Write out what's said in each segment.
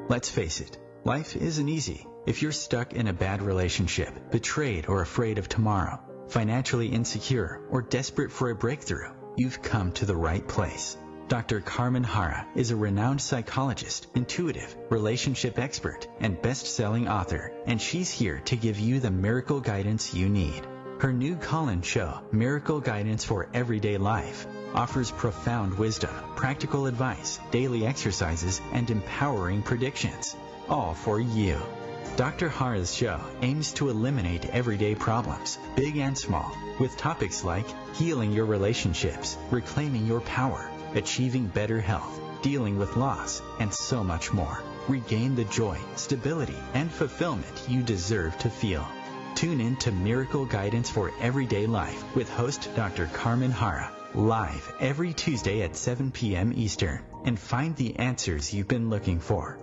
Let's face it, life isn't easy. If you're stuck in a bad relationship, betrayed or afraid of tomorrow, financially insecure or desperate for a breakthrough, you've come to the right place. Dr. Carmen Harra is a renowned psychologist, intuitive, relationship expert, and best-selling author, and she's here to give you the miracle guidance you need. Her new call-in show, Miracle Guidance for Everyday Life, offers profound wisdom, practical advice, daily exercises, and empowering predictions, all for you. Dr. Harra's show aims to eliminate everyday problems, big and small, with topics like healing your relationships, reclaiming your power, achieving better health, dealing with loss, and so much more. Regain the joy, stability, and fulfillment you deserve to feel. Tune in to Miracle Guidance for Everyday Life with host Dr. Carmen Harra, live every Tuesday at 7 p.m. Eastern, and find the answers you've been looking for.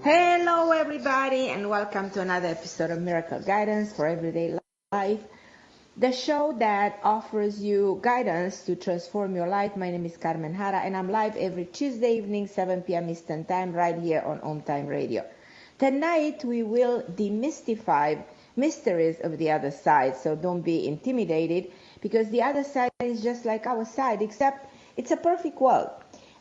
Hello everybody, and welcome to another episode of Miracle Guidance for Everyday Life, the show that offers you guidance to transform your life. My name is Carmen Harra, and I'm live every Tuesday evening, 7 p.m. Eastern Time, right here on OMTimes Radio. Tonight we will demystify mysteries of the other side, so don't be intimidated, because the other side is just like our side, except it's a perfect world.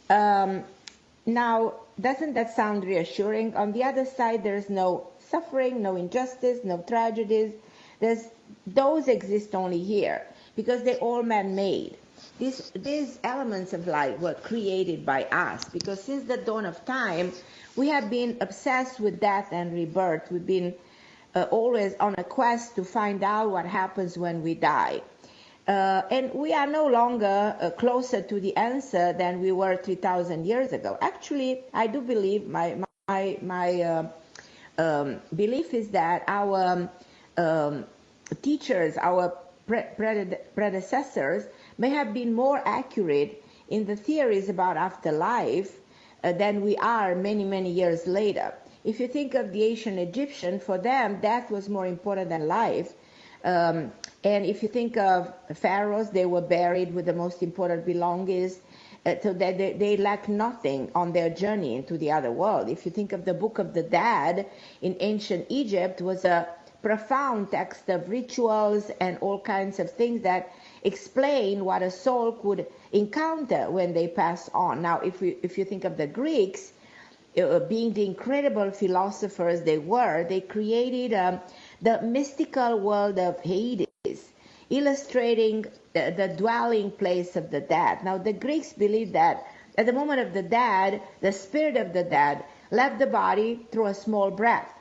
Now, doesn't that sound reassuring? On the other side, there's no suffering, no injustice, no tragedies. Those exist only here because they're all man-made. These elements of life were created by us, because since the dawn of time, we have been obsessed with death and rebirth. We've been always on a quest to find out what happens when we die. And we are no longer closer to the answer than we were 3,000 years ago. Actually, I do believe, my belief is that our teachers, our predecessors, may have been more accurate in the theories about afterlife than we are many, many years later. If you think of the ancient Egyptian, for them, death was more important than life. And if you think of pharaohs, they were buried with the most important belongings, so that they lacked nothing on their journey into the other world. If you think of the Book of the Dead in ancient Egypt, was a profound text of rituals and all kinds of things that explain what a soul could encounter when they pass on. Now, if you think of the Greeks, being the incredible philosophers they created the mystical world of Hades, illustrating the dwelling place of the dead. Now, the Greeks believed that at the moment of the dead, the spirit of the dead left the body through a small breath.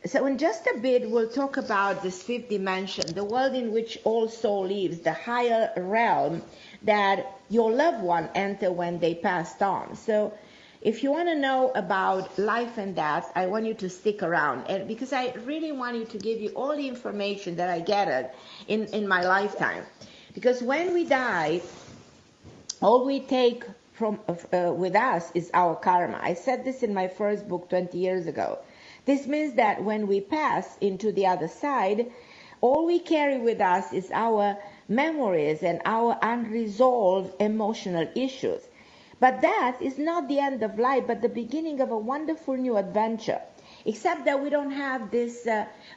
So in just a bit, we'll talk about this fifth dimension, the world in which all soul lives, the higher realm that your loved one enter when they passed on. So if you want to know about life and death, I want you to stick around, and because I really want you to give you all the information that I gathered in my lifetime. Because when we die, all we take from with us is our karma. I said this in my first book 20 years ago. This means that when we pass into the other side, all we carry with us is our memories and our unresolved emotional issues. But that is not the end of life, but the beginning of a wonderful new adventure. Except that we don't have this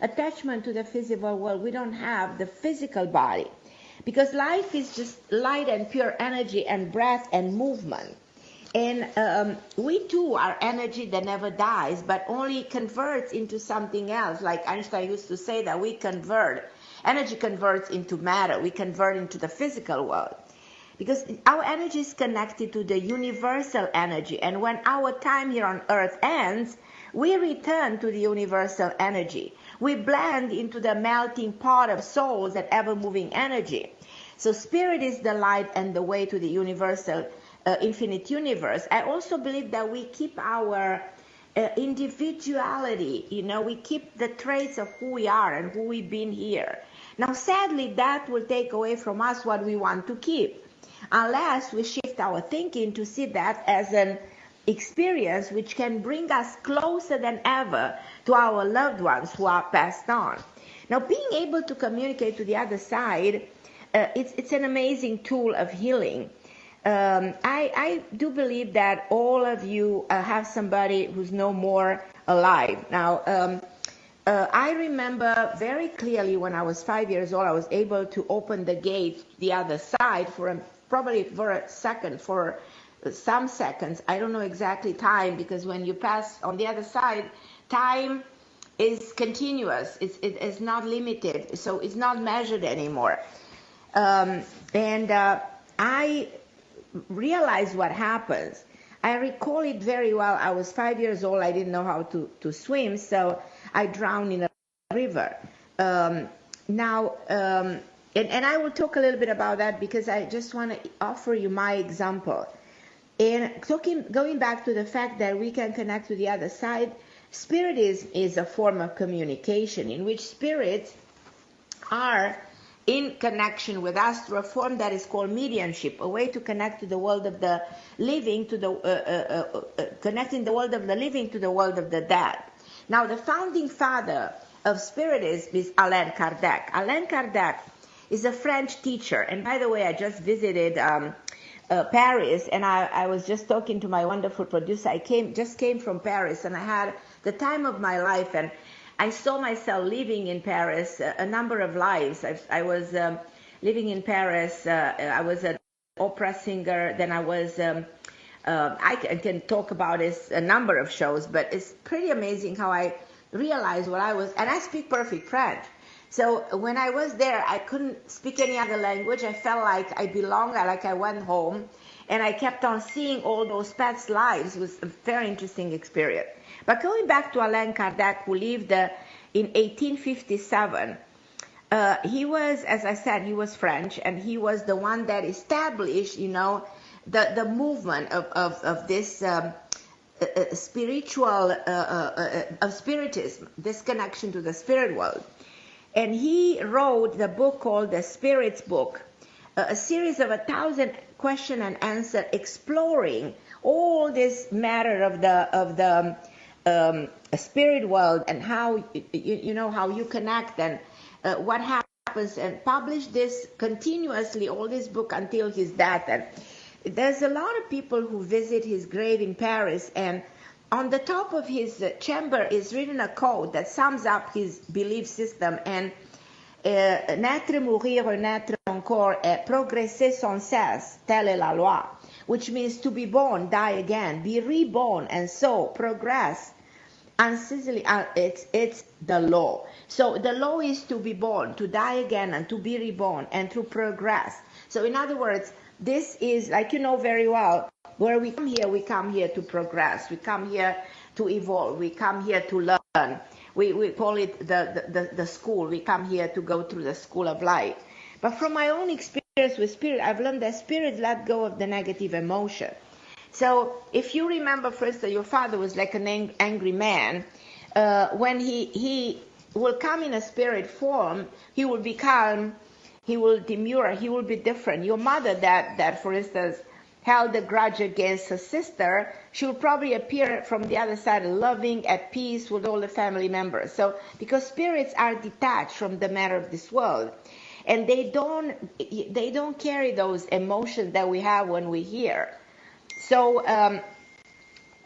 attachment to the physical world. We don't have the physical body. Because life is just light and pure energy and breath and movement. And we too are energy that never dies, but only converts into something else. Like Einstein used to say that energy converts into matter. We convert into the physical world. Because our energy is connected to the universal energy. And when our time here on earth ends, we return to the universal energy. We blend into the melting pot of souls and ever-moving energy. So spirit is the light and the way to the universal infinite universe. I also believe that we keep our individuality. We keep the traits of who we are and who we've been here. Now, sadly, that will take away from us what we want to keep, unless we shift our thinking to see that as an experience which can bring us closer than ever to our loved ones who are passed on. Now, being able to communicate to the other side, it's an amazing tool of healing. I do believe that all of you have somebody who's no more alive. Now, I remember very clearly when I was 5 years old, I was able to open the gate the other side probably for a second, for some seconds. I don't know exactly time, because when you pass on the other side, time is continuous. It is not limited, so it's not measured anymore. I realized what happens. I recall it very well. I was 5 years old. I didn't know how to swim, so I drowned in a river. And I will talk a little bit about that, because I just want to offer you my example. And going back to the fact that we can connect to the other side, spirit is a form of communication in which spirits are in connection with us through a form that is called mediumship, a way to connect to the world of the living, connecting the world of the living to the world of the dead. Now, the founding father of Spiritism is Allan Kardec. Allan Kardec is a French teacher, and by the way, I just visited Paris, and I was just talking to my wonderful producer. I just came from Paris, and I had the time of my life, and I saw myself living in Paris a number of lives. I was living in Paris. I was an opera singer. Then I was, I can talk about this, a number of shows, but it's pretty amazing how I realized what I was, and I speak perfect French. So when I was there, I couldn't speak any other language. I felt like I belonged, like I went home, and I kept on seeing all those past lives. It was a very interesting experience. But going back to Allan Kardec, who lived in 1857, he was, as I said, he was French, and he was the one that established, the movement of this spiritual, of spiritism, this connection to the spirit world. And he wrote the book called The Spirit's Book, a series of 1,000 question and answer exploring all this matter of the spirit world, and how how you connect, and what happens, and published this continuously, all this book, until his death. And there's a lot of people who visit his grave in Paris, and on the top of his chamber is written a quote that sums up his belief system, and naître, mourir, renaître encore, et progresser sans cesse, telle est la loi, which means to be born, die again, be reborn, and so progress unceasingly. It's the law. So the law is to be born, to die again, and to be reborn, and to progress. So in other words, this is, like you know very well, where we come here to progress. We come here to evolve. We come here to learn. We call it the school. We come here to go through the school of life. But from my own experience with spirit, I've learned that spirit let go of the negative emotion. So if you remember first that your father was like an angry man, when he will come in a spirit form, he will be calm, he will demur, he will be different. Your mother that for instance, held a grudge against her sister, she will probably appear from the other side loving, at peace with all the family members. So, because spirits are detached from the matter of this world, and they don't carry those emotions that we have when we hear. So,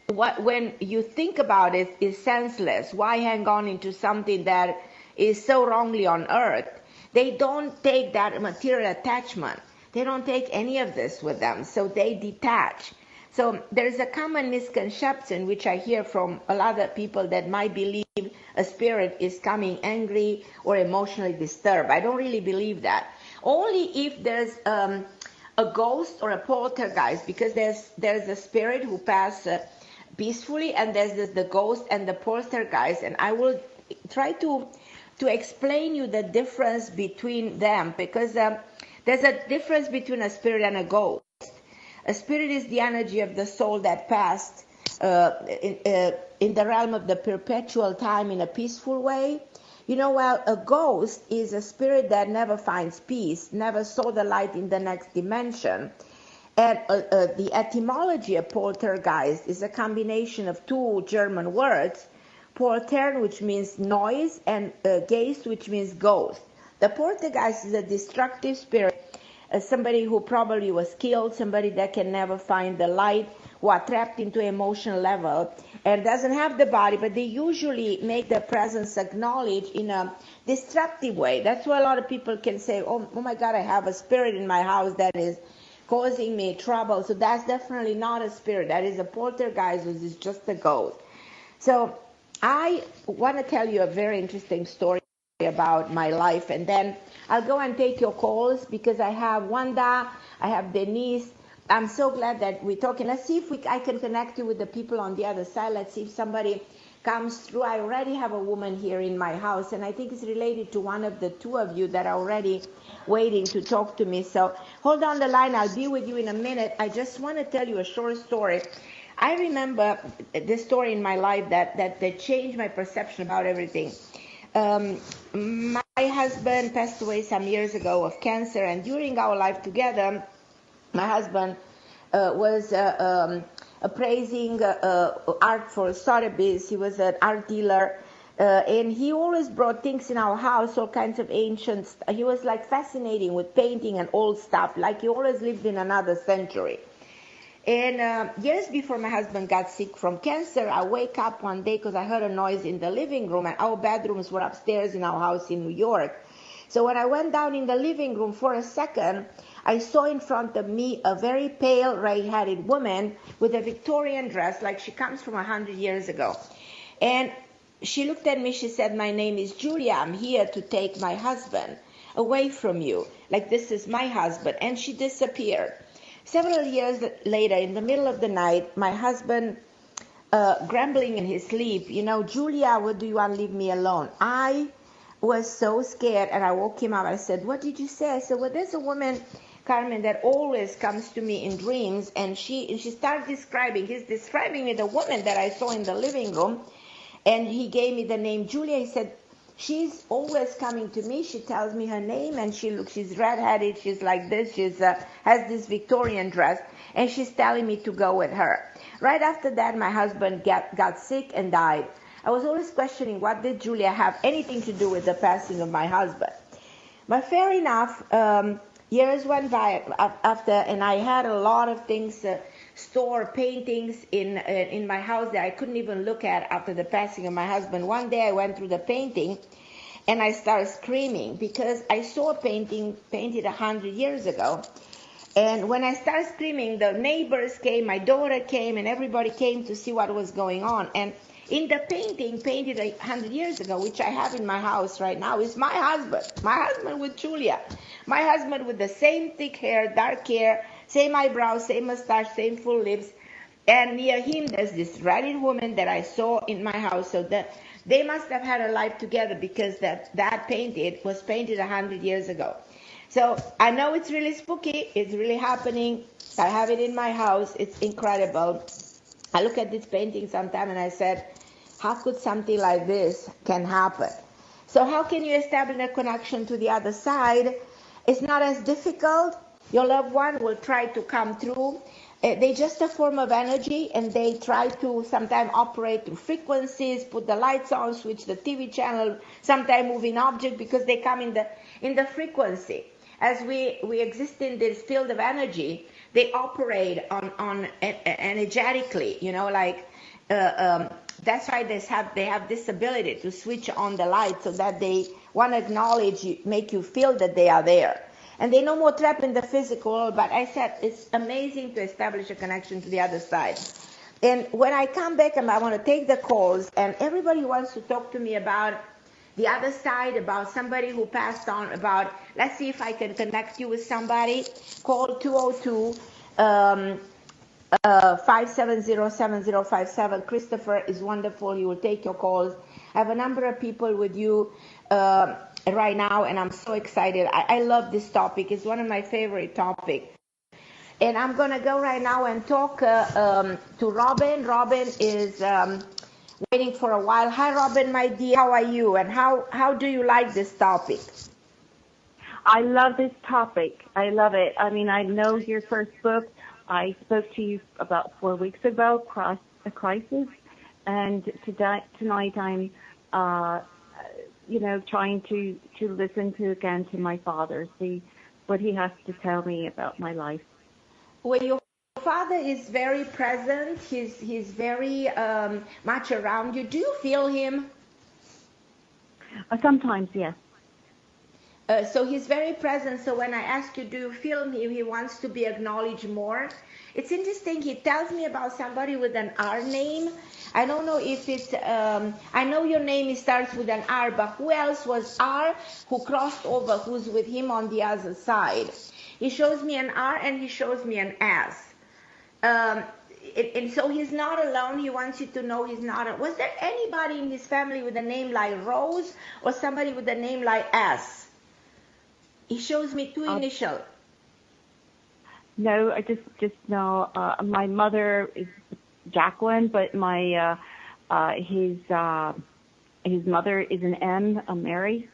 when you think about it, is senseless. Why hang on into something that is so wrongly on earth? They don't take that material attachment. They don't take any of this with them, so they detach. So there's a common misconception which I hear from a lot of people that might believe a spirit is coming angry or emotionally disturbed. I don't really believe that. Only if there's a ghost or a poltergeist, because there's a spirit who passes peacefully, and there's the ghost and the poltergeist, and I will try to explain you the difference between them, because there's a difference between a spirit and a ghost. A spirit is the energy of the soul that passed in the realm of the perpetual time in a peaceful way. Well, a ghost is a spirit that never finds peace, never saw the light in the next dimension. And the etymology of poltergeist is a combination of two German words, poltern, which means noise, and geist, which means ghost. The poltergeist is a destructive spirit somebody who probably was killed, somebody that can never find the light, who are trapped into emotional level and doesn't have the body, but they usually make their presence acknowledged in a destructive way. That's why a lot of people can say, oh my God, I have a spirit in my house that is causing me trouble. So that's definitely not a spirit. That is a poltergeist, which is just a ghost. So I want to tell you a very interesting story about my life, and then I'll go and take your calls because I have Wanda, I have Denise. I'm so glad that we're talking. Let's see if I can connect you with the people on the other side. Let's see if somebody comes through. I already have a woman here in my house, and I think it's related to one of the two of you that are already waiting to talk to me. So hold on the line. I'll be with you in a minute. I just want to tell you a short story. I remember this story in my life that changed my perception about everything. My husband passed away some years ago of cancer, and during our life together, my husband was appraising art for Sotheby's. He was an art dealer, and he always brought things in our house, all kinds of ancient stuff. He was like fascinating with painting and old stuff, like he always lived in another century. And years before my husband got sick from cancer, I wake up one day because I heard a noise in the living room, and our bedrooms were upstairs in our house in New York. So when I went down in the living room for a second, I saw in front of me a very pale, red-headed woman with a Victorian dress, like she comes from 100 years ago. And she looked at me, she said, "My name is Julia, I'm here to take my husband away from you. Like, this is my husband." And she disappeared. Several years later, in the middle of the night, my husband, grumbling in his sleep, "Julia, what do you want? Leave me alone." I was so scared, and I woke him up. I said, "What did you say?" I said, "Well, there's a woman, Carmen, that always comes to me in dreams, and she started describing. He's describing me the woman that I saw in the living room, and he gave me the name Julia." He said, "She's always coming to me. She tells me her name, and she's red-headed. She's like this. She's has this Victorian dress, and she's telling me to go with her." Right after that, my husband got sick and died. I was always questioning, what did Julia have anything to do with the passing of my husband? But fair enough, years went by after, and I had a lot of things, store paintings in my house that I couldn't even look at after the passing of my husband. One day I went through the painting, and I started screaming because I saw a painting painted 100 years ago. And when I started screaming, the neighbors came, my daughter came, and everybody came to see what was going on. And in the painting painted 100 years ago, which I have in my house right now, is my husband with Julia. My husband with the same thick hair, dark hair, same eyebrows, same mustache, same full lips. And near him, there's this red woman that I saw in my house. So that they must have had a life together, because that painted was painted 100 years ago. So I know it's really spooky. It's really happening. I have it in my house. It's incredible. I look at this painting sometime and I said, how could something like this can happen? So how can you establish a connection to the other side? It's not as difficult. Your loved one will try to come through. They're just a form of energy, and they try to sometimes operate through frequencies, put the lights on, switch the TV channel, sometimes moving object, because they come in the frequency. As we exist in this field of energy, they operate on energetically, that's why they have this ability to switch on the light, so that they want to acknowledge you, make you feel that they are there. And they're no more trapped in the physical world, but I said it's amazing to establish a connection to the other side. And when I come back, I want to take the calls, and everybody wants to talk to me about the other side, about somebody who passed on, about, let's see if I can connect you with somebody. Call 202 570-7057. Christopher is wonderful. He will take your calls. I have a number of people with you right now, and I'm so excited. I love this topic. It's one of my favorite topics. And I'm going to go right now and talk to Robin. Robin is waiting for a while. Hi, Robin, my dear. How are you? And how do you like this topic? I love this topic. I love it. I mean, I know your first book. I spoke to you about 4 weeks ago, Cross the Crisis. And tonight I'm, trying to listen to my father, see what he has to tell me about my life. Well, your father is very present. He's very much around you. Do you feel him? Sometimes, yes. So he's very present. So when I ask you, do you feel him? He wants to be acknowledged more. It's interesting. He tells me about somebody with an R name. I don't know if it's, I know your name starts with an R, but who else was R who crossed over, who's with him on the other side? He shows me an R and he shows me an S. And so he's not alone. He wants you to know he's not alone. Was there anybody in his family with a name like Rose or somebody with a name like S? He shows me two initials. No, I just know my mother is Jacqueline, but my his mother is an M, a Mary.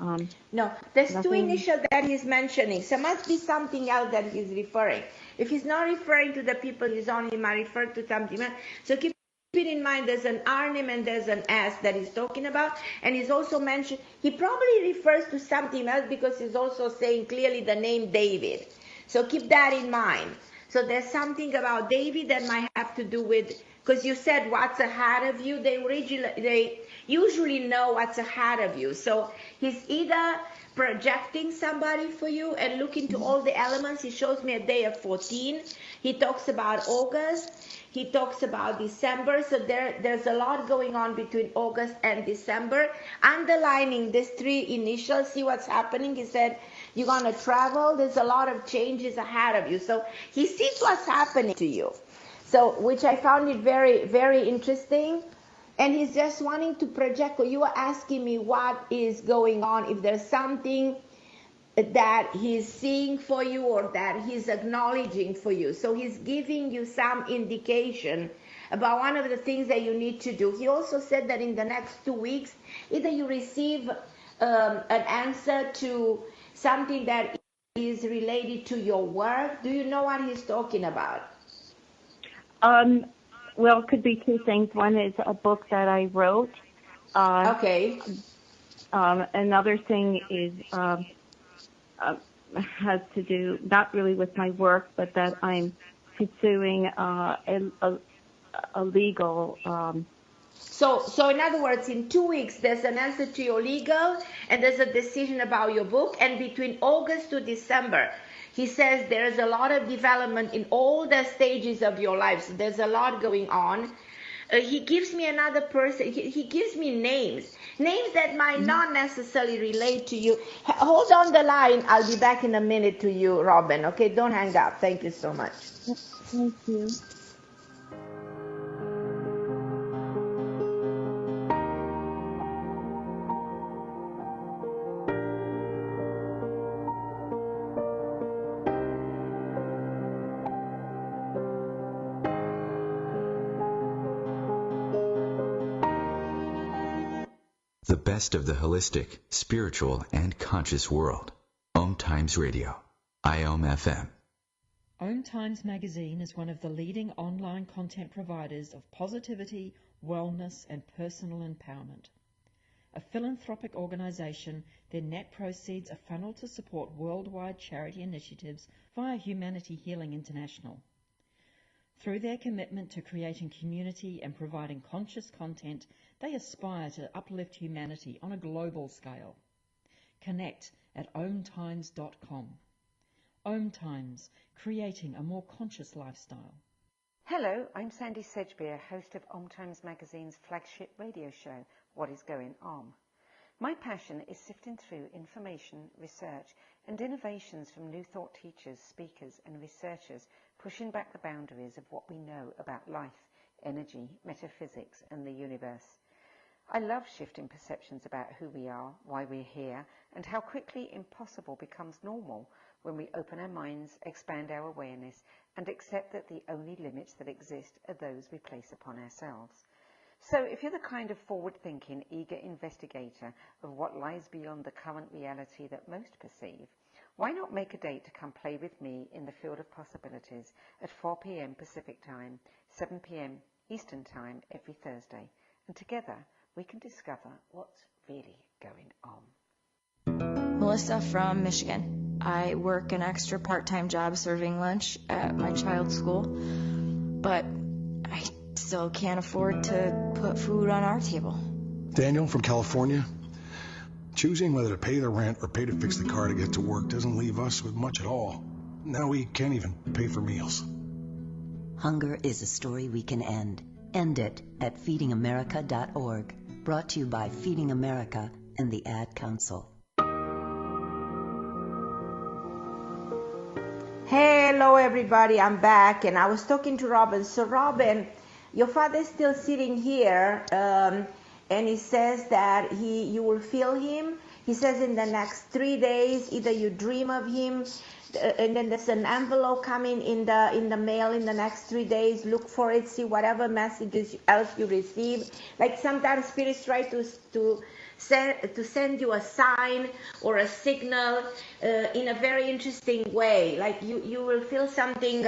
No, there's nothing. Two initials that he's mentioning. So must be something else that he's referring. If he's not referring to the people he's on, he might refer to something else. So keep it in mind, there's an R name and there's an S that he's talking about. And he's also mentioned, he probably refers to something else because he's also saying clearly the name David. So keep that in mind. So there's something about David that might have to do with, because you said what's ahead of you. They usually know what's ahead of you. So he's either projecting somebody for you and looking to all the elements. He shows me a day of 14. He talks about August. He talks about December. So there's a lot going on between August and December. Underlining these three initials, see what's happening. He said, you're going to travel. There's a lot of changes ahead of you. So he sees what's happening to you. So, which I found it very, very interesting. And he's just wanting to project. You were asking me what is going on, if there's something that he's seeing for you or that he's acknowledging for you. So he's giving you some indication about one of the things that you need to do. He also said that in the next 2 weeks, either you receive an answer to something that is related to your work. Do you know what he's talking about? Well, it could be two things. One is a book that I wrote. Okay. Another thing is has to do not really with my work, but that I'm pursuing a legal. So in other words, in 2 weeks, there's an answer to your legal, and there's a decision about your book. And between August to December, he says there's a lot of development in all the stages of your life. So there's a lot going on. He gives me another person. He gives me names that might not necessarily relate to you. Hold on the line. I'll be back in a minute to you, Robin. Okay, don't hang up. Thank you so much. Thank you. The best of the holistic, spiritual, and conscious world. OMTimes Radio. IOM FM. OMTimes magazine is one of the leading online content providers of positivity, wellness, and personal empowerment. A philanthropic organization, their net proceeds are funneled to support worldwide charity initiatives via Humanity Healing International. Through their commitment to creating community and providing conscious content, they aspire to uplift humanity on a global scale. Connect at omtimes.com. OMTimes, creating a more conscious lifestyle. Hello, I'm Sandy Sedgbeer, host of OMTimes Magazine's flagship radio show, What is Going On? My passion is sifting through information, research, and innovations from new thought teachers, speakers, and researchers pushing back the boundaries of what we know about life, energy, metaphysics, and the universe. I love shifting perceptions about who we are, why we're here, and how quickly impossible becomes normal when we open our minds, expand our awareness, and accept that the only limits that exist are those we place upon ourselves. So if you're the kind of forward-thinking, eager investigator of what lies beyond the current reality that most perceive, why not make a date to come play with me in the field of possibilities at 4 p.m. Pacific Time, 7 p.m. Eastern Time every Thursday, and together we can discover what's really going on. Melissa from Michigan. I work an extra part-time job serving lunch at my child's school, but I still can't afford to put food on our table. Daniel from California. Choosing whether to pay the rent or pay to fix the car to get to work doesn't leave us with much at all. Now we can't even pay for meals. Hunger is a story we can end. End it at feedingamerica.org. Brought to you by Feeding America and the Ad Council. Hello everybody, I'm back, and I was talking to Robin. So Robin, your father's still sitting here, and he says that you will feel him. He says in the next 3 days, either you dream of him, and then there's an envelope coming in the mail in the next 3 days. Look for it, see whatever messages else you receive. Like sometimes spirits try to send you a sign or a signal in a very interesting way. Like you will feel something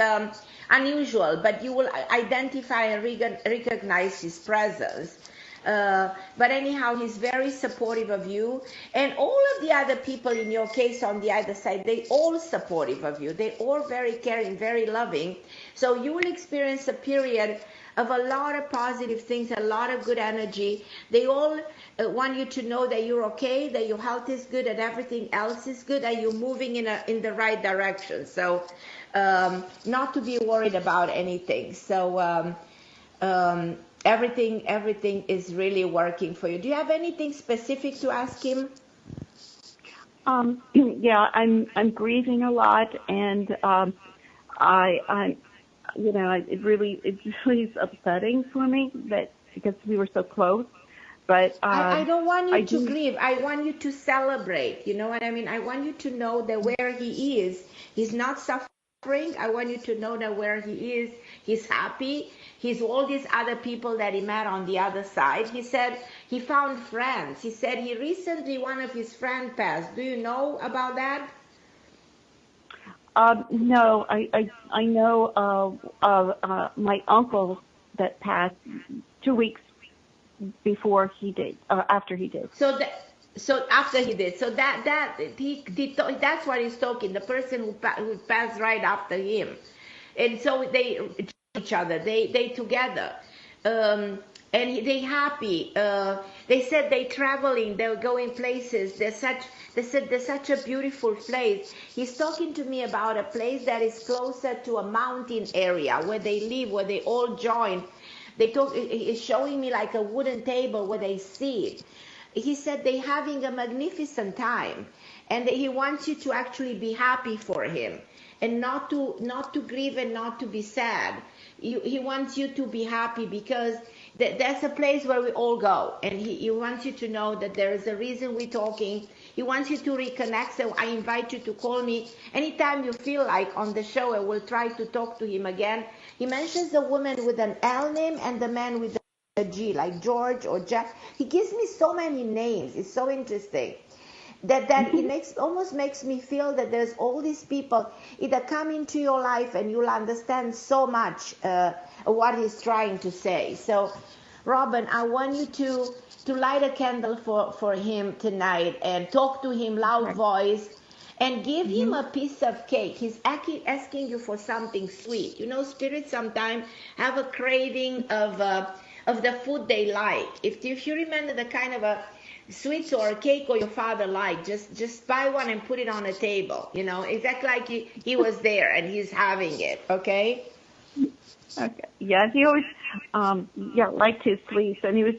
unusual, but you will identify and recognize his presence. But anyhow, he's very supportive of you, and all of the other people in your case on the other side, they all supportive of you. They all very caring, very loving. So you will experience a period of a lot of positive things, a lot of good energy. They all want you to know that you're okay, that your health is good, and everything else is good, and you're moving in the right direction. So not to be worried about anything. So everything is really working for you. Do you have anything specific to ask him? Yeah, I'm grieving a lot, and it really is upsetting for me that because we were so close. But I don't want you to grieve. I want you to celebrate. You know what I mean? I want you to know that where he is, he's not suffering. I want you to know that where he is, he's happy. He's all these other people that he met on the other side. He said he found friends. He said he recently, one of his friends passed. Do you know about that? No, I know my uncle that passed 2 weeks before he did, after he did. So after he did. So that's what he's talking. The person who passed right after him, and so they each other. They together. And they happy. They said they traveling. They're going places. They said there's such a beautiful place. He's talking to me about a place that is closer to a mountain area where they live, where they all join. He's showing me like a wooden table where they sit. He said they're having a magnificent time, and he wants you to actually be happy for him, and not to grieve and not to be sad. He wants you to be happy because that's a place where we all go, and he wants you to know that there is a reason we're talking. He wants you to reconnect, so I invite you to call me anytime you feel like on the show. I will try to talk to him again. He mentions the woman with an L name and the man with a G, like George or Jack. He gives me so many names. It's so interesting. That it almost makes me feel that there's all these people either come into your life and you'll understand so much what he's trying to say. So, Robin, I want you to light a candle for him tonight and talk to him loud voice and give him a piece of cake. He's asking you for something sweet. You know, spirits sometimes have a craving of the food they like. If you remember the kind of a sweets or a cake or your father liked, just buy one and put it on a table. You know, exactly like he was there and he's having it. Okay. Okay. Yeah, he always liked his sweets, and he was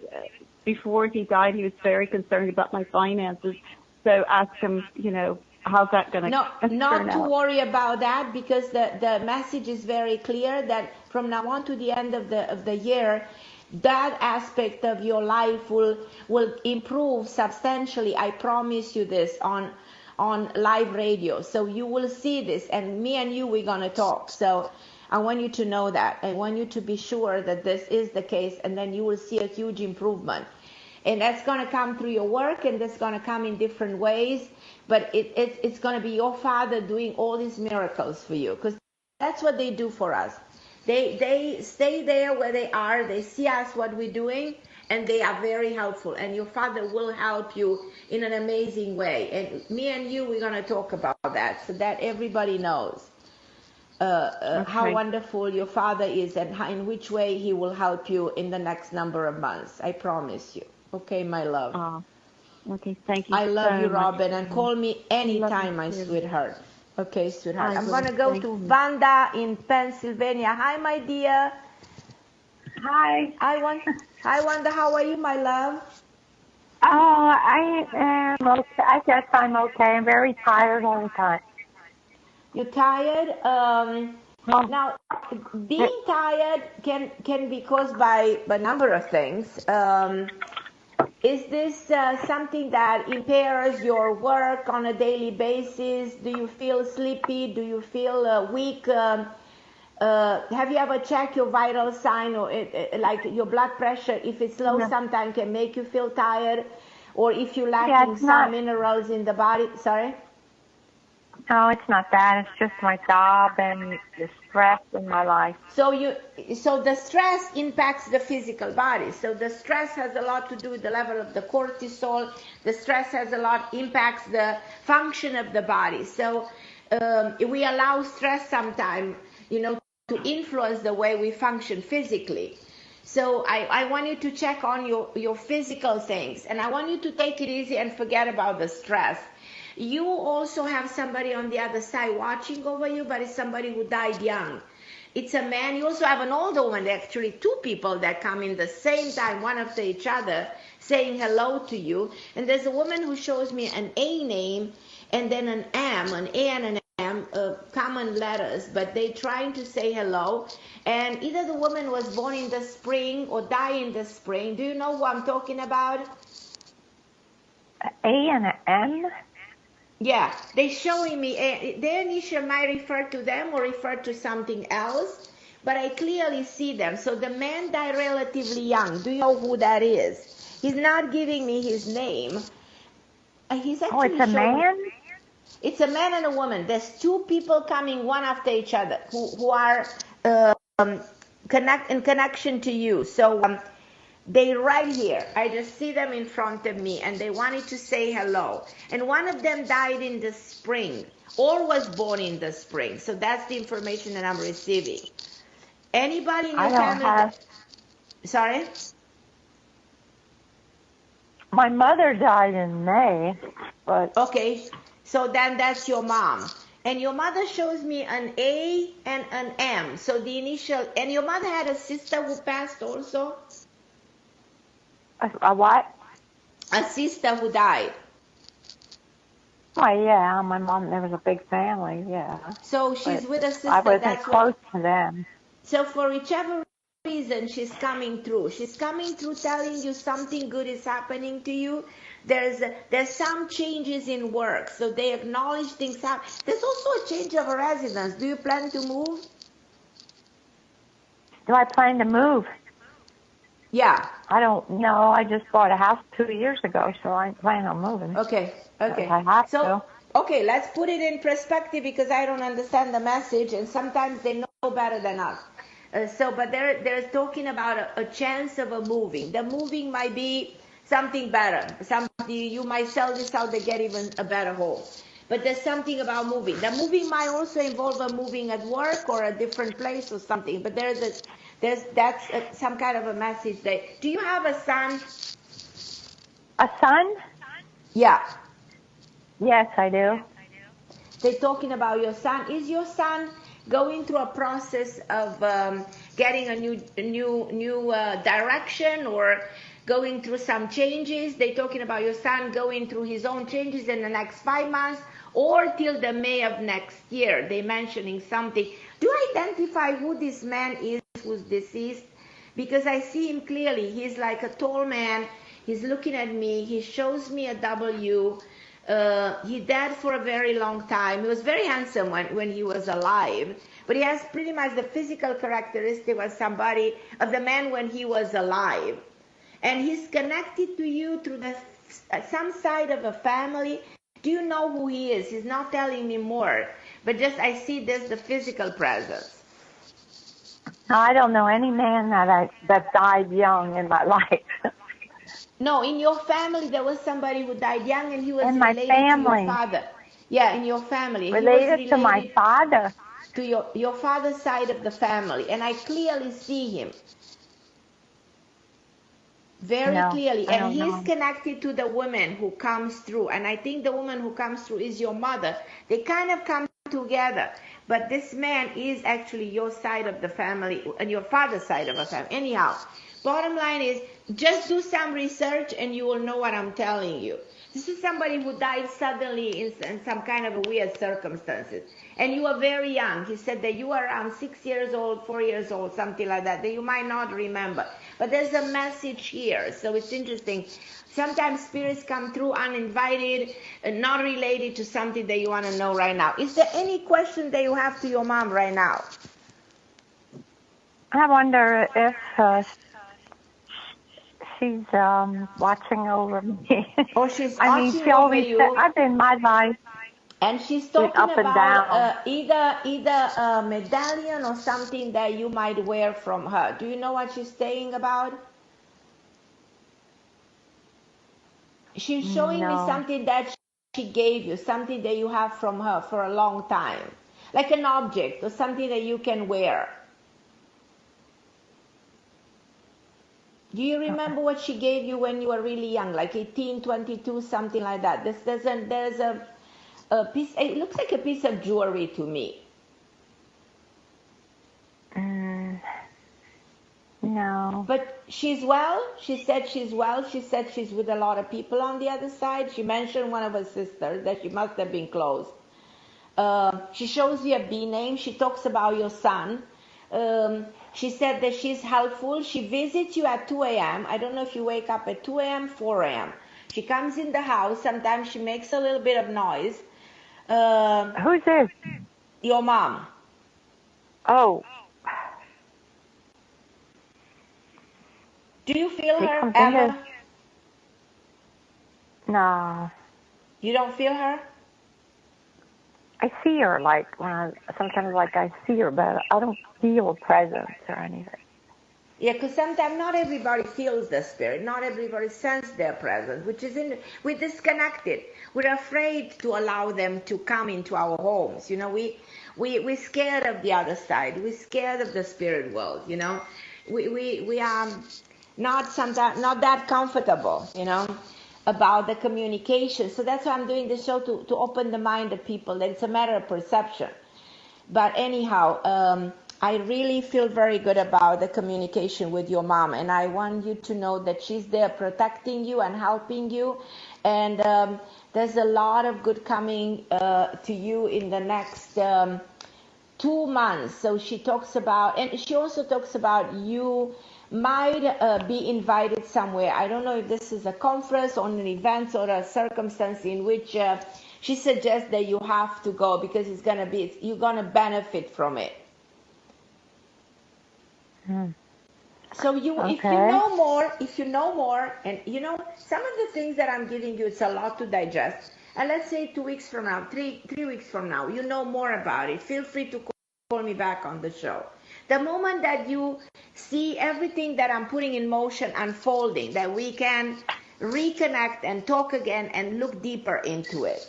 before he died. He was very concerned about my finances. So ask him, how's that going to turn out? Not to worry about that, because the message is very clear that from now on to the end of the year, that aspect of your life will improve substantially. I promise you this on live radio. So you will see this, and me and you, we're going to talk. So I want you to know that. I want you to be sure that this is the case, and then you will see a huge improvement. And that's going to come through your work, and that's going to come in different ways. But it's going to be your Father doing all these miracles for you, because that's what they do for us. They stay there where they are. They see us, what we're doing, and they are very helpful, and your father will help you in an amazing way. And me and you, we're going to talk about that so that everybody knows how wonderful your father is and how, in which way he will help you in the next number of months. I promise you. Okay, my love. Okay, thank you. I love so you, much. Robin, and call me anytime, my sweetheart. Okay, sweetheart. I'm going to go to you. Vanda in Pennsylvania. Hi, my dear. Hi. Hi, Wanda. How are you, my love? Oh, I am okay. I guess I'm okay. I'm very tired all the time. You're tired? Now, being tired can be caused by a number of things. Is this something that impairs your work on a daily basis? Do you feel sleepy? Do you feel weak? Have you ever checked your vital sign, or like your blood pressure? If it's low, sometimes can make you feel tired, or if you're lacking some minerals in the body. Sorry? No, it's not that. It's just my job and the stress in my life. So the stress impacts the physical body. So the stress has a lot to do with the level of the cortisol. The stress has a lot impacts the function of the body. So we allow stress sometimes, to influence the way we function physically. So I want you to check on your physical things, and I want you to take it easy and forget about the stress. You also have somebody on the other side watching over you, but it's somebody who died young. It's a man. You also have an older one, actually two people that come in the same time, one after each other, saying hello to you. And there's a woman who shows me an A name and then an M, an A and an M, common letters, but they trying to say hello. And either the woman was born in the spring or died in the spring. Do you know who I'm talking about? A and an M? Yeah, they're showing me, their initial might refer to them or refer to something else, but I clearly see them. So the man died relatively young. Do you know who that is? He's not giving me his name. He's actually it's a man? It's a man and a woman. There's two people coming one after each other who are in connection to you. So they right here. I just see them in front of me, and they wanted to say hello. And one of them died in the spring or was born in the spring. So that's the information that I'm receiving. Anybody in your family? Sorry? My mother died in May, but... Okay, so then that's your mom. And your mother shows me an A and an M. So the initial... And your mother had a sister who passed also? A what? A sister who died. Oh, yeah. My mom, there was a big family, yeah. So she's with a sister. I wasn't close to them. So for whichever reason she's coming through. She's coming through telling you something good is happening to you. There's some changes in work. So they acknowledge things happen. There's also a change of a residence. Do you plan to move? Do I plan to move? Yeah. I don't know. I just bought a house 2 years ago, so I plan on moving. Okay. If I have to. Okay, let's put it in perspective because I don't understand the message, and sometimes they know better than us. But they're talking about a chance of a moving. The moving might be something better. You might sell this out to get even a better home. But there's something about moving. The moving might also involve a moving at work or a different place or something. But that's some kind of a message there. Do you have a son? A son? Yeah. Yes, I do. They're talking about your son. Is your son going through a process of getting a new direction or going through some changes? They're talking about your son going through his own changes in the next 5 months or till the May of next year. They're mentioning something. Do you identify who this man is who's deceased? Because I see him clearly. He's like a tall man. He's looking at me. He shows me a W. He died for a very long time. He was very handsome when he was alive, but he has pretty much the physical characteristic of the man when he was alive. And he's connected to you through some side of a family. Do you know who he is? He's not telling me more, but just I see the physical presence. No, I don't know any man that died young in my life. No, in your family there was somebody who died young, and he was In my related to your family. father. Yeah, in your family. He was Related to my related father. to your father's side of the family, and I clearly see him. Very No, clearly. I And don't he's know. connected to the woman who comes through. And I think the woman who comes through is your mother. They kind of come together. But this man is actually your side of the family and your father's side of the family. Anyhow, bottom line is just do some research and you will know what I'm telling you. This is somebody who died suddenly in some kind of a weird circumstances. And you are very young. He said that you are around 6 years old, 4 years old, something like that you might not remember. But there's a message here. So it's interesting. Sometimes spirits come through uninvited, not related to something that you want to know right now. Is there any question that you have to your mom right now? I wonder if she's watching over me. Or she's I mean, watching she over always said, you. I've been my life And she's with talking up and about down. either a medallion or something that you might wear from her. Do you know what she's saying about? She's showing me No. something that she gave you, something that you have from her for a long time. Like an object or something that you can wear. Do you remember what she gave you when you were really young, like 18, 22, something like that? There's a piece, it looks like a piece of jewelry to me. No. But she's well. She said she's well. She said she's with a lot of people on the other side. She mentioned one of her sisters that she must have been close. She shows you a B name. She talks about your son. She said that she's helpful. She visits you at 2 a.m. I don't know if you wake up at 2 a.m., 4 a.m. She comes in the house. Sometimes she makes a little bit of noise. Who's this? Your mom. Oh. Do you feel She her comes ever? in. No. You don't feel her? I see her sometimes I see her, but I don't feel a presence or anything. Yeah, because sometimes not everybody feels the spirit. Not everybody senses their presence, which is we're disconnected. We're afraid to allow them to come into our homes. You know, we're scared of the other side. We're scared of the spirit world. You know, we are not that comfortable. You know, about the communication. So that's why I'm doing the show to open the mind of people. That it's a matter of perception. But anyhow, I really feel very good about the communication with your mom, and I want you to know that she's there protecting you and helping you, and there's a lot of good coming to you in the next 2 months. So she talks about, and she also talks about you might be invited somewhere. I don't know if this is a conference or an event or a circumstance in which she suggests that you have to go because you're gonna benefit from it. So Okay. if you know more, and you know some of the things that I'm giving you, it's a lot to digest. And let's say 2 weeks from now, three weeks from now, you know more about it. Feel free to call me back on the show. The moment that you see everything that I'm putting in motion unfolding, that we can reconnect and talk again and look deeper into it.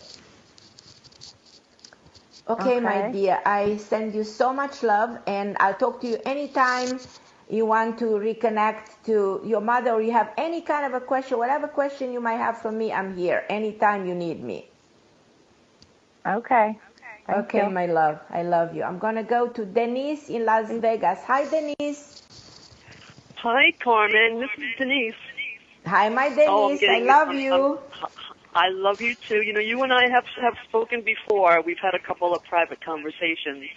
Okay, my dear, I send you so much love, and I'll talk to you anytime you want to reconnect to your mother, or you have any kind of a question, whatever question you might have for me, I'm here anytime you need me. Okay. Thank you. My love, I love you. I'm going to go to Denise in Las Vegas. Hi, Denise. Hi, Carmen. This is Denise. Hi, my Denise. I love you. I love you too. You know, you and I have spoken before. We've had a couple of private conversations.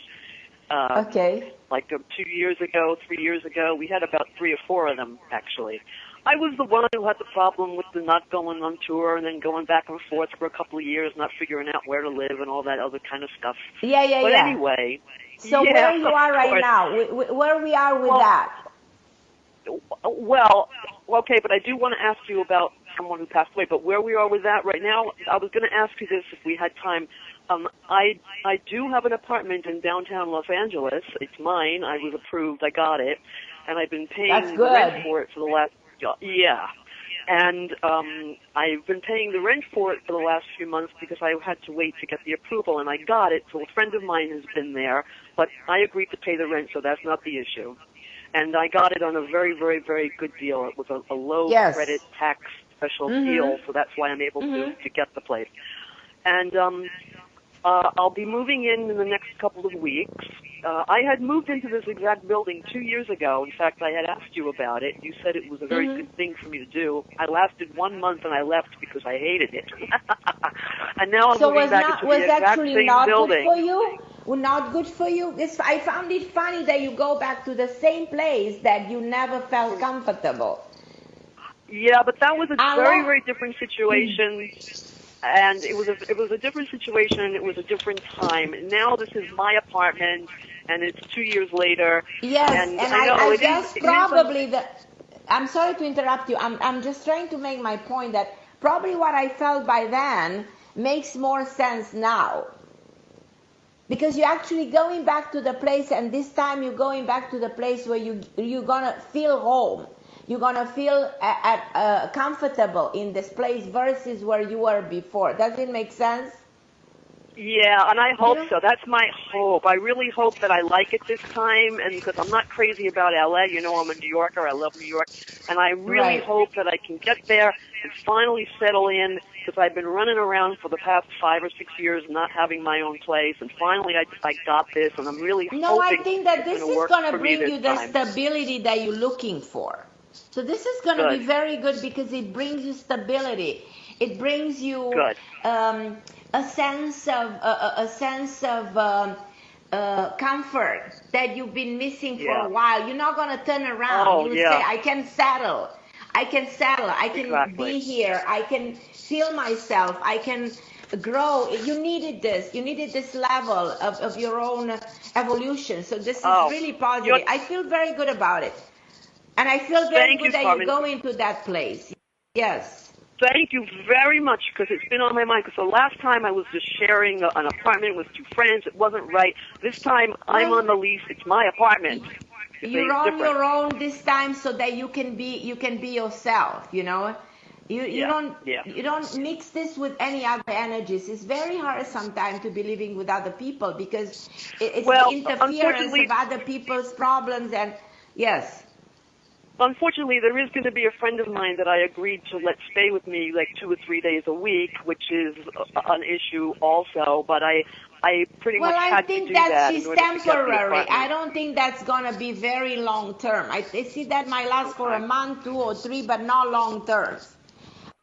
Okay. Like 2 years ago, 3 years ago. We had about 3 or 4 of them, actually. I was the one who had the problem with the not going on tour and then going back and forth for a couple of years, not figuring out where to live and all that other kind of stuff. Yeah. But anyway. So where you are right now, where we are with that? Well, okay, but I do want to ask you about someone who passed away. But where we are with that right now, I was going to ask you this if we had time. I do have an apartment in downtown Los Angeles. It's mine. I was approved. I got it, and I've been paying the rent for it for the last And I've been paying the rent for it for the last few months because I had to wait to get the approval, and I got it. So a friend of mine has been there, but I agreed to pay the rent, so that's not the issue. And I got it on a very, very, very good deal. It was a low credit tax special deal, so that's why I'm able to get the place. And I'll be moving in the next couple of weeks. I had moved into this exact building 2 years ago. In fact, I had asked you about it. You said it was a very good thing for me to do. I lasted 1 month and I left because I hated it. And now I'm moving back into the exact same building. So was actually not good for you? Well, not good for you? I found it funny that you go back to the same place that you never felt comfortable. Yeah, but that was a very, very different situation. And it was a different situation. It was a different time. Now this is my apartment, and it's 2 years later. Yes, and I guess probably I'm sorry to interrupt you. I'm just trying to make my point that probably what I felt by then makes more sense now. Because you're actually going back to the place, and this time you're going back to the place where you're gonna feel home. You're going to feel comfortable in this place versus where you were before. Does it make sense? Yeah, and I hope so. That's my hope. I really hope that I like it this time, and because I'm not crazy about LA. You know, I'm a New Yorker. I love New York. And I really hope that I can get there and finally settle in, because I've been running around for the past 5 or 6 years not having my own place, and finally I got this, and I'm really hoping I think that this is going to bring you the time. stability that you're looking for. So this is going to be very good because it brings you stability. It brings you a sense of comfort that you've been missing for a while. You're not going to turn around. You'll say, I can settle. I can be here. I can feel myself. I can grow. You needed this. You needed this level of your own evolution. So this is really positive. I feel very good about it. And I feel very good that you're going to that place. Yes. Thank you very much, because it's been on my mind. Because the last time I was just sharing an apartment with 2 friends. It wasn't right. This time I'm on the lease. It's my apartment. You're on your own this time, so that you can be yourself. You know, you don't mix this with any other energies. It's very hard sometimes to be living with other people because it's the interference of other people's problems and Unfortunately, there is going to be a friend of mine that I agreed to let stay with me like 2 or 3 days a week, which is an issue also. But I pretty much had to do that. Well, I think that's temporary. I don't think that's going to be very long term. I see that might last for a month, 2 or 3, but not long term.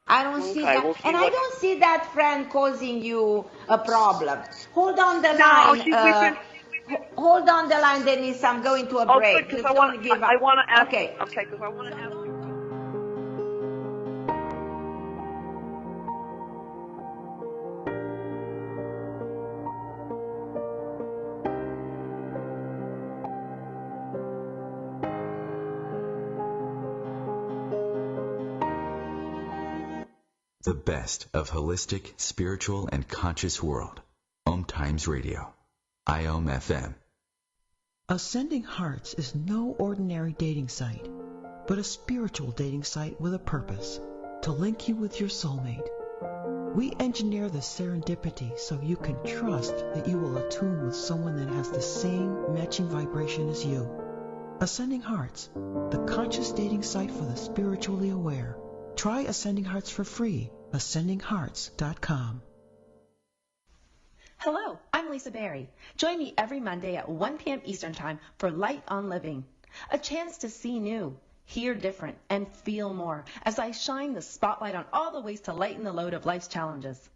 I don't see that. I don't see that friend causing you a problem. Hold on the line. Hold on the line, Denise. I'm going to a break. Because I want to ask. Okay, because I want to ask. The best of holistic, spiritual, and conscious world. OMTimes Radio. IOM FM. Ascending Hearts is no ordinary dating site, but a spiritual dating site with a purpose, to link you with your soulmate. We engineer the serendipity so you can trust that you will attune with someone that has the same matching vibration as you. Ascending Hearts, the conscious dating site for the spiritually aware. Try Ascending Hearts for free. AscendingHearts.com. Hello, I'm Lisa Berry. Join me every Monday at 1 p.m. Eastern Time for Light on Living, a chance to see new, hear different, and feel more as I shine the spotlight on all the ways to lighten the load of life's challenges.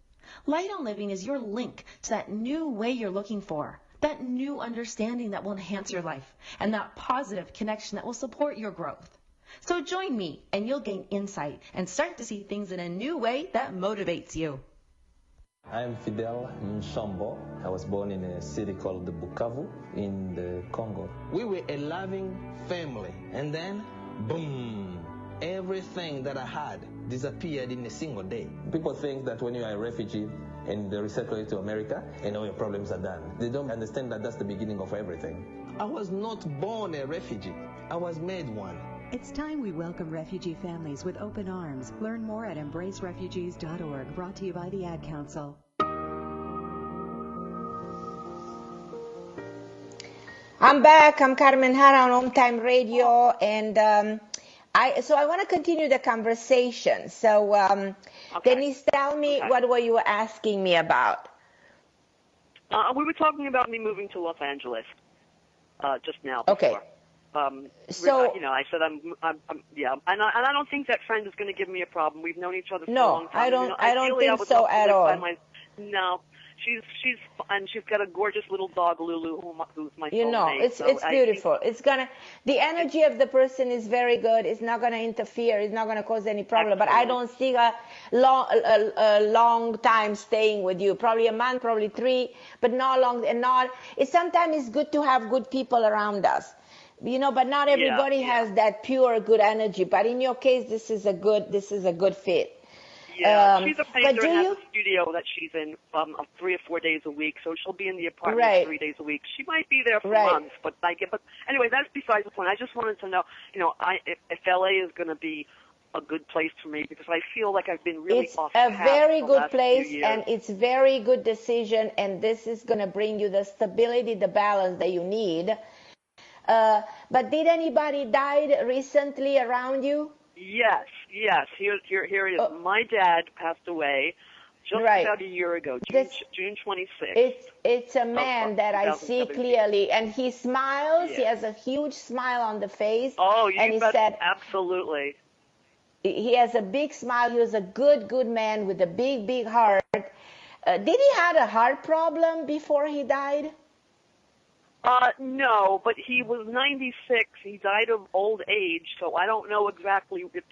Light on Living is your link to that new way you're looking for, that new understanding that will enhance your life, and that positive connection that will support your growth. So join me and you'll gain insight and start to see things in a new way that motivates you. I'm Fidel Mshombo. I was born in a city called Bukavu in the Congo. We were a loving family, and then, boom, everything that I had disappeared in a single day. People think that when you are a refugee, and they resettle you to America, and all your problems are done. They don't understand that that's the beginning of everything. I was not born a refugee. I was made one. It's time we welcome refugee families with open arms. Learn more at embracerefugees.org, brought to you by the Ad Council. I'm back. I'm Carmen Harra on OMTime Radio, and I want to continue the conversation. So, Denise, tell me, what were you asking me about? We were talking about me moving to Los Angeles just now. Before. Okay. So, you know, I said I'm yeah, and I don't think that friend is going to give me a problem. We've known each other for a long time. I don't think so at all. No. She's got a gorgeous little dog, Lulu, who's my soulmate. You know, it's beautiful. The energy of the person is very good. It's not gonna interfere. It's not gonna cause any problem. Absolutely. But I don't see a long time staying with you. Probably a month, probably 3, but not long. And sometimes it's good to have good people around us. You know, but not everybody has that pure good energy. But in your case, this is a good fit. Yeah, she's a painter and has a studio that she's in 3 or 4 days a week, so she'll be in the apartment 3 days a week. She might be there for months, but anyway, that's besides the point. I just wanted to know, you know, if LA is going to be a good place for me, because I feel like I've been really off path. It's a very good place, and it's very good decision, and this is going to bring you the stability, the balance that you need. But did anybody die recently around you? Yes. Here it is. My dad passed away just about a year ago, June 26th. It's a man that I see clearly, and he smiles. Yeah. He has a huge smile on the face. Oh, you bet. Absolutely. He has a big smile. He was a good man with a big heart. Did he have a heart problem before he died? No, but he was 96. He died of old age, so I don't know exactly if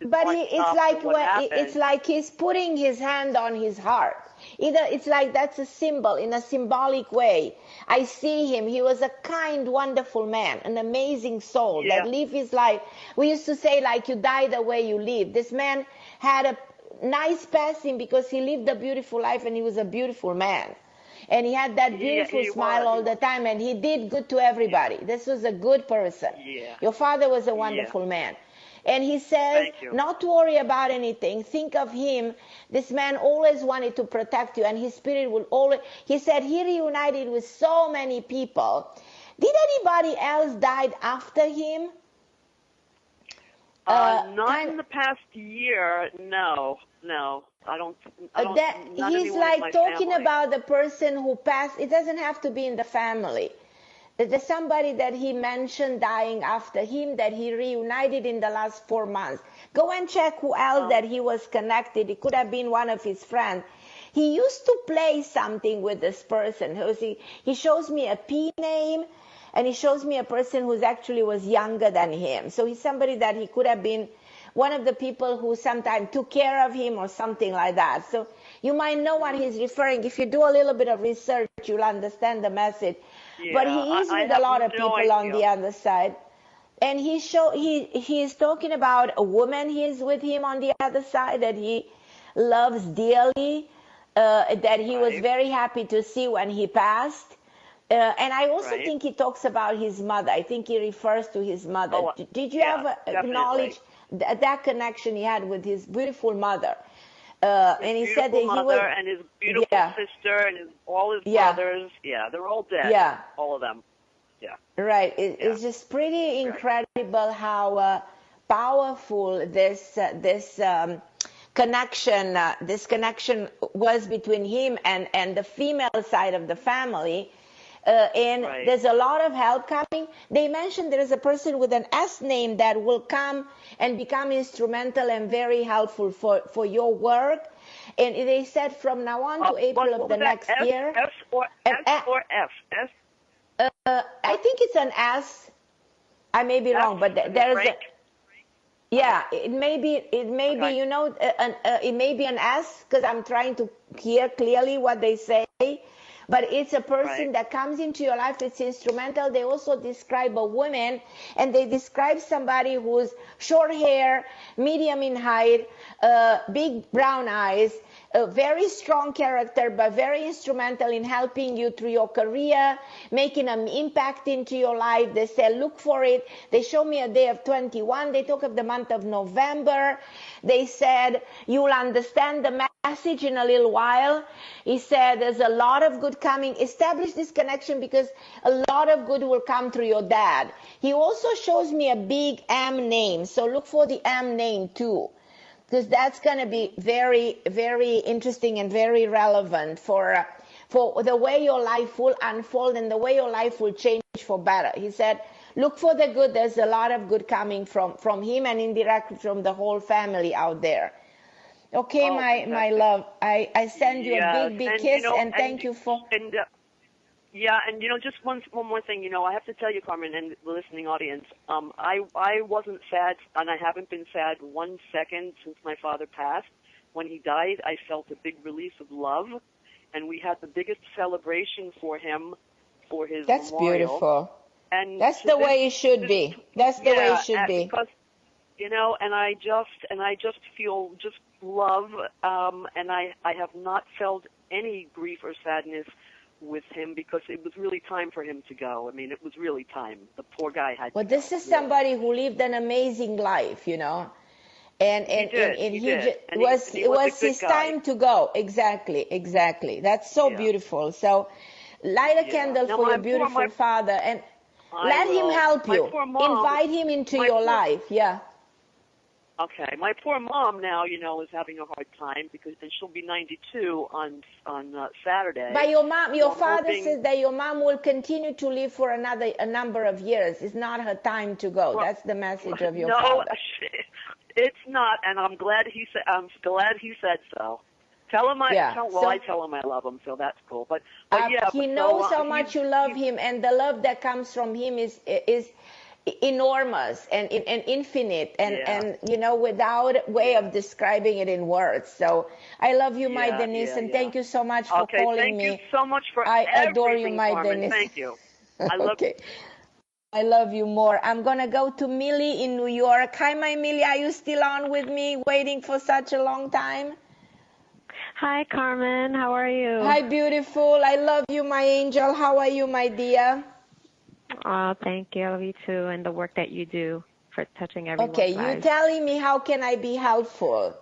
it's like he's putting his hand on his heart. It's like that's a symbol in a symbolic way. I see him. He was a kind, wonderful man, an amazing soul that lived his life. We used to say, like, you die the way you live. This man had a nice passing because he lived a beautiful life, and he was a beautiful man. And he had that beautiful smile all the time, and he did good to everybody. This was a good person. Yeah. Your father was a wonderful man. And he says, not to worry about anything. Think of him. This man always wanted to protect you, and his spirit will always... He said he reunited with so many people. Did anybody else die after him? Not in the past year, no. I don't he's like talking about the person who passed. It doesn't have to be in the family. There's somebody that he mentioned dying after him that he reunited in the last 4 months. Go and check who else that he was connected. It could have been one of his friends. He used to play something with this person. He shows me a P name, and he shows me a person who actually was younger than him. So he's somebody that he could have been one of the people who sometimes took care of him or something like that. So you might know what he's referring. If you do a little bit of research, you'll understand the message. Yeah, but he is with a lot of people on the other side. And he is talking about a woman he is with him on the other side that he loves dearly, that he was very happy to see when he passed. And I also think he talks about his mother. I think he refers to his mother. Did you ever acknowledge that connection he had with his beautiful mother? And he said that he was, and his beautiful sister and all his brothers. Yeah, they're all dead. Yeah, all of them. Yeah. Right. It's just pretty incredible how powerful this connection was between him and the female side of the family. And there's a lot of help coming. They mentioned there is a person with an S name that will come and become instrumental and very helpful for your work. And they said from now on to April of the next year. S or F? S? I think it's an S. I may be wrong, but there's a... Yeah, it may be, you know, it may be an S, because I'm trying to hear clearly what they say. but it's a person that comes into your life. It's instrumental. They also describe a woman, and they describe somebody who's short hair, medium in height, big brown eyes, a very strong character, but very instrumental in helping you through your career, making an impact into your life. They say, look for it. They show me a day of 21. They talk of the month of November. They said, you'll understand the message in a little while. He said, there's a lot of good coming. Establish this connection because a lot of good will come through your dad. He also shows me a big M name. So look for the M name too, because that's going to be very, very interesting and very relevant for the way your life will unfold and the way your life will change for better. He said, look for the good. There's a lot of good coming from him and indirectly from the whole family out there. Okay, my love, I send you a big kiss, and thank you for... Yeah, and just one more thing, I have to tell you, Carmen, and the listening audience, I wasn't sad, and I haven't been sad 1 second since my father passed. When he died, I felt a big release of love, and we had the biggest celebration for him for his memorial. That's beautiful. And that's the way it should be. That's the way it should be. Because, and I just feel just love, and I have not felt any grief or sadness with him because it was really time for him to go. I mean, it was really time. The poor guy had to go. This is somebody who lived an amazing life, and it was his time to go. Exactly. That's so beautiful. So light a candle for your beautiful father and let him help you. Invite him into your life. Yeah. Okay, my poor mom now, is having a hard time and she'll be 92 on Saturday. But your father says that your mom will continue to live for a number of years. It's not her time to go. Well, that's the message of your father. No, it's not, and I'm glad he said so. Tell him I tell him I love him, so that's cool. But he knows how much you love him, and the love that comes from him is enormous and infinite and without way of describing it in words. So I love you, my Denise, and thank you so much for calling me. Thank you so much for I adore you, my Carmen. Denise. Thank you. I love you. I love you more. I'm gonna go to Millie in New York. Hi, my Millie. Are you still on with me, waiting for such a long time? Hi, Carmen. How are you? Hi, beautiful. I love you, my angel. How are you, my dear? Oh, thank you. I love you too, and the work that you do for touching everyone's lives. Okay, you're telling me how can I be helpful?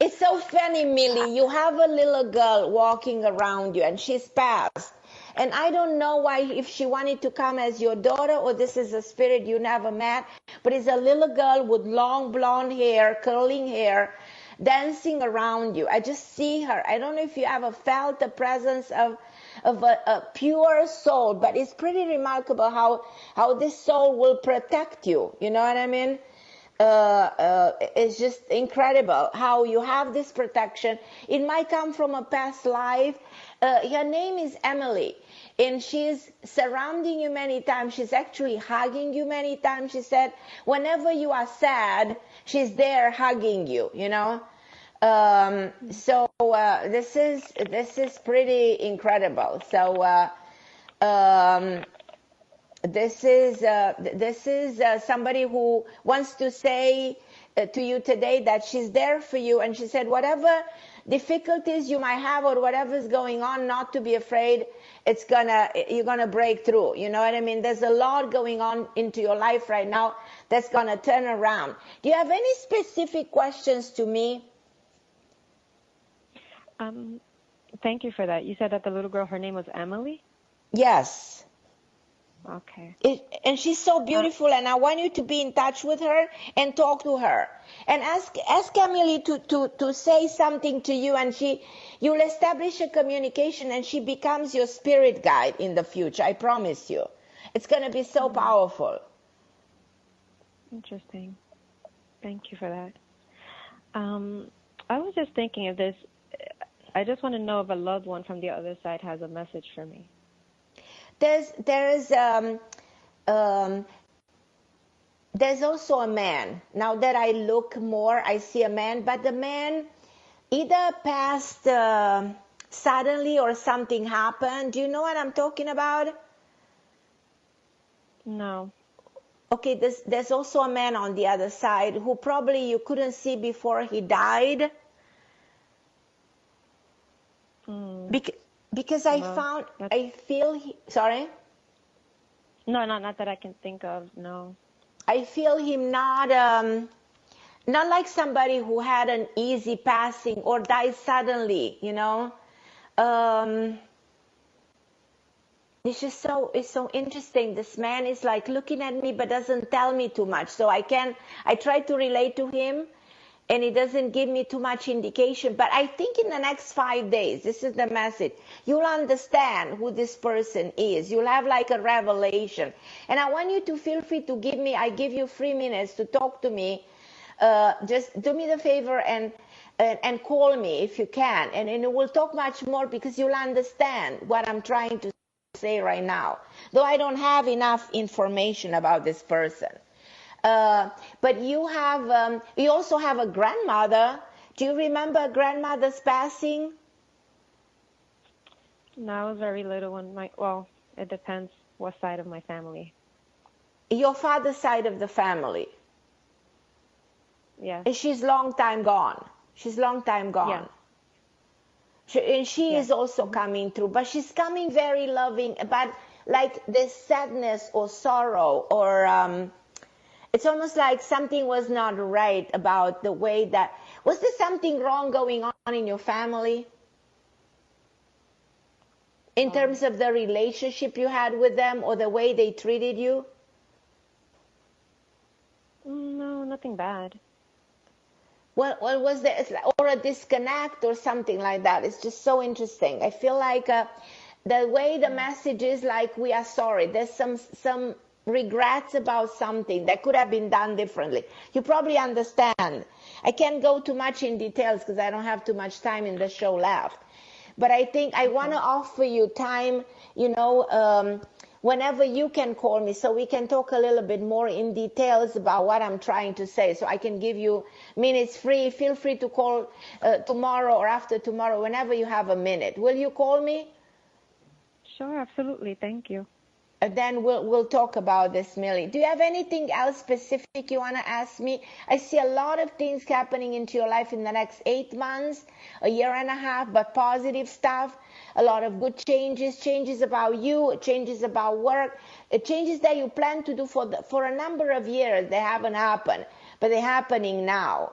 It's so funny, Millie. You have a little girl walking around you, and she's passed. And I don't know why, if she wanted to come as your daughter or this is a spirit you never met, but it's a little girl with long blonde hair, curling hair, dancing around you. I just see her. I don't know if you ever felt the presence of a pure soul, but it's pretty remarkable how this soul will protect you. You know what I mean? It's just incredible how you have this protection. It might come from a past life. Her name is Emily, and she's surrounding you many times. She's actually hugging you many times. She said, whenever you are sad, she's there hugging you, So this is pretty incredible. So this is somebody who wants to say to you today that she's there for you, and she said whatever difficulties you might have or whatever's going on, not to be afraid. You're gonna break through. You know what I mean? There's a lot going on into your life right now that's gonna turn around. Do you have any specific questions to me? Thank you for that. You said that the little girl, her name was Emily? Yes. Okay. And she's so beautiful, and I want you to be in touch with her and talk to her. And ask Emily to say something to you, and you'll establish a communication, and she becomes your spirit guide in the future. I promise you. It's going to be so powerful. Interesting. Thank you for that. I was just thinking of this. I just want to know if a loved one from the other side has a message for me. There's also a man. Now that I look more, I see a man, but the man either passed suddenly or something happened? Do you know what I'm talking about? No. Okay, there's also a man on the other side who probably you couldn't see before he died. Because I feel, sorry? No, not that I can think of, no. I feel him not like somebody who had an easy passing or died suddenly, you know. It's so interesting. This man is like looking at me but doesn't tell me too much. So I try to relate to him and it doesn't give me too much indication. But I think in the next 5 days, this is the message, you'll understand who this person is. You'll have like a revelation. And I want you to feel free to I give you 3 minutes to talk to me. Just do me the favor and call me if you can. And we'll talk much more because you'll understand what I'm trying to say right now. Though I don't have enough information about this person. But you also have a grandmother. Do you remember grandmother's passing? No, I was very little when it depends what side of my family. Your father's side of the family? Yeah. And she's long time gone. Yeah. She is also coming through, but she's coming very loving, but like this sadness or sorrow or it's almost like something was not right about the way that... Was there something wrong going on in your family? In terms of the relationship you had with them or the way they treated you? No, nothing bad. Well, was there or a disconnect or something like that? It's just so interesting. I feel like the way the message is like, we are sorry. There's some regrets about something that could have been done differently. You probably understand. I can't go too much in details because I don't have too much time in the show left. But I think I want to offer you time, whenever you can call me so we can talk a little bit more in details about what I'm trying to say. So I can give you minutes free. Feel free to call tomorrow or after tomorrow, whenever you have a minute. Will you call me? Sure, absolutely. Thank you. Then we'll talk about this, Millie. Do you have anything else specific you want to ask me? I see a lot of things happening into your life in the next 8 months, a year and a half, but positive stuff, a lot of good changes about you, changes about work, changes that you plan to do for a number of years. They haven't happened, but they're happening now.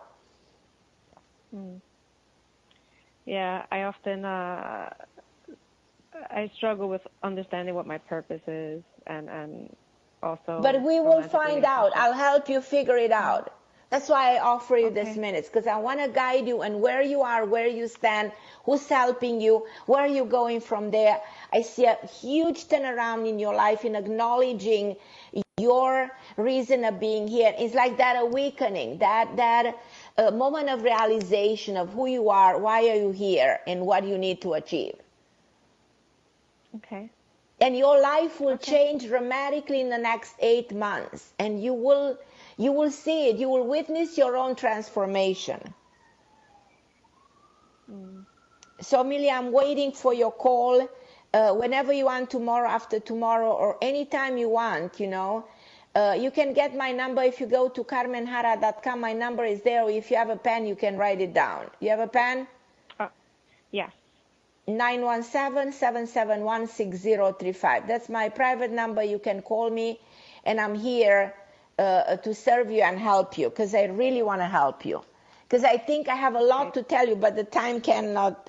Yeah, I often... I struggle with understanding what my purpose is and also... But we will find out. I'll help you figure it out. That's why I offer you this minutes, because I want to guide you and where you are, where you stand, who's helping you, where you're going from there. I see a huge turnaround in your life in acknowledging your reason of being here. It's like that awakening, that moment of realization of who you are, why are you here, and what you need to achieve. Okay. And your life will change dramatically in the next 8 months. And you will see it. You will witness your own transformation. So, Amelia, I'm waiting for your call. Whenever you want, tomorrow, after tomorrow, or anytime you want, you can get my number if you go to carmenharra.com. My number is there. Or if you have a pen, you can write it down. You have a pen? Yes. 917-771-6035. That's my private number. You can call me, and I'm here to serve you and help you, because I really want to help you. Because I think I have a lot to tell you, but the time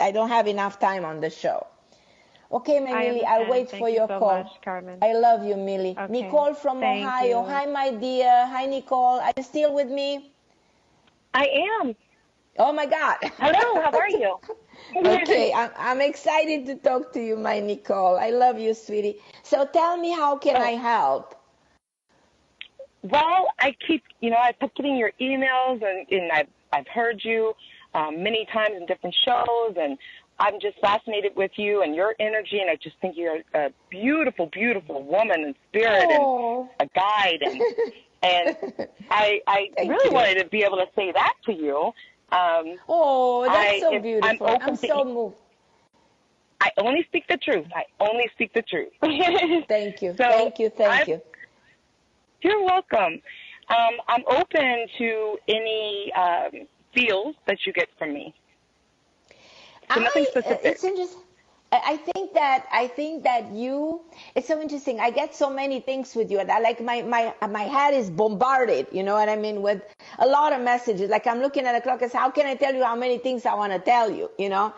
I don't have enough time on the show. Okay, Millie, I'll wait for your call. Thank you so much, Carmen. I love you, Millie. Okay. Nicole from Ohio. You. Hi, my dear. Hi, Nicole. Are you still with me? I am. Oh, my God. Hello, how are you? Okay, I'm excited to talk to you, my Nicole. I love you, sweetie. So tell me, how can I help? Well, I keep getting your emails, and I've heard you many times in different shows, and I'm just fascinated with you and your energy, and I just think you're a beautiful, beautiful woman in spirit and a guide, and I really wanted to be able to say that to you. That's so beautiful. I'm so moved. I only speak the truth. I only speak the truth. Thank you. So Thank you. You're welcome. I'm open to any feels that you get from me. So nothing specific. It's interesting. I think that you, it's so interesting. I get so many things with you. Like my head is bombarded, you know what I mean, with a lot of messages. Like I'm looking at the clock and say, how can I tell you how many things I want to tell you, you know?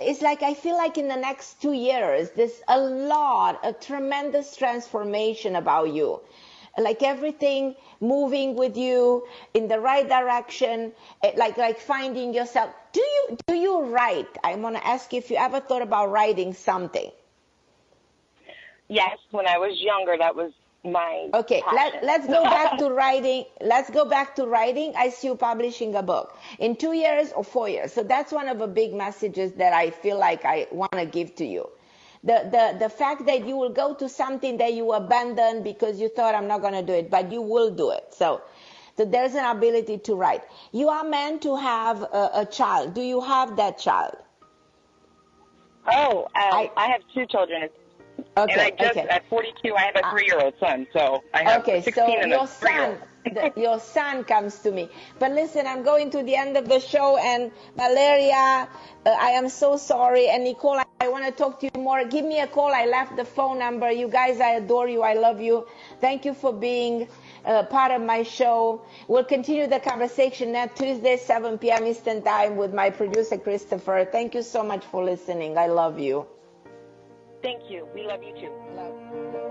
It's like I feel like in the next 2 years, there's a tremendous transformation about you. Like everything moving with you in the right direction, like finding yourself. Do you write? I want to ask you if you ever thought about writing something. Yes, when I was younger, that was my passion. Let's go back to writing. Let's go back to writing. I see you publishing a book in 2 years or 4 years. So that's one of the big messages that I feel like I want to give to you. The fact that you will go to something that you abandoned because you thought I'm not going to do it, but you will do it. So there's an ability to write. You are meant to have a child. Do you have that child? Oh, I have 2 children. Okay. And I just, at 42, I have a 3-year-old son. So I have 16 and a 3-year-old. Your son comes to me. But listen, I'm going to the end of the show, and Valeria, I am so sorry. And Nicole, I want to talk to you more. Give me a call. I left the phone number. You guys, I adore you. I love you. Thank you for being part of my show. We'll continue the conversation next Tuesday, 7 p.m. Eastern Time with my producer, Christopher. Thank you so much for listening. I love you. Thank you. We love you too. Love.